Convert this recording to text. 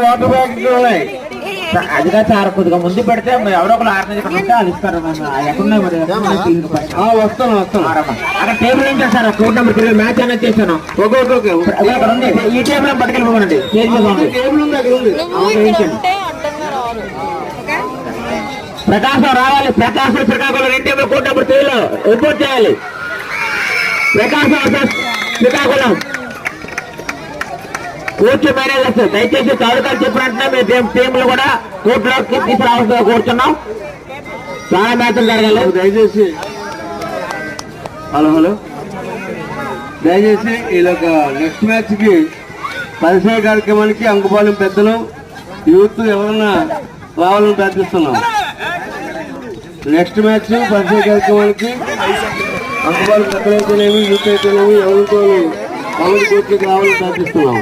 Water bags ఉన్నాయి. అదిగా sir కొద్దిగా ముందు పెడితే ఎవరో ఒకరు ఆర్గనైజ్ ఉంటే వాళ్ళు ఇస్తారు. ఎక్కడున్నాయి మరి? వస్తాను అక్కడ టేబుల్ నుంచి సార్ కోర్ట్ నెంబర్ 3 మ్యాచ్ అనేది చేశాను. అక్కడ ఉంది, ఈ టేబుల్ పట్టుకెళ్ళిపోనండి. టేబుల్ ఉంది, అక్కడ ఉంది. ప్రకాశం రావాలి. Prakasam Srikakulam 2 table court number 3లో రిపోర్ట్ చేయాలి. ప్రకాశం శ్రీకాకుళం కోర్టు మేనేజర్స్ దయచేసి తాలూకాలు చెప్పినట్టునే మేము టీంలు కూడా కోర్టులోకి తీసుకురావాల్సిందిగా కోరుతున్నాం. చాలా మ్యాచ్లు జరగాలి. దయచేసి హలో దయచేసి వీళ్ళొక నెక్స్ట్ మ్యాచ్ కి పరిచయ కార్యక్రమానికి అంకుపాలెం పెద్దలు యూత్ ఎవరన్నా రావాలని ప్రార్థిస్తున్నాం. నెక్స్ట్ మ్యాచ్ పరిచయ కార్యక్రమానికి అంకుపాలెం పెద్దలైతేనేమి యూత్ అయితేనేమి ఎవరితో కాలేజీ కోర్టుకి రావాలని ప్రార్థిస్తున్నాం.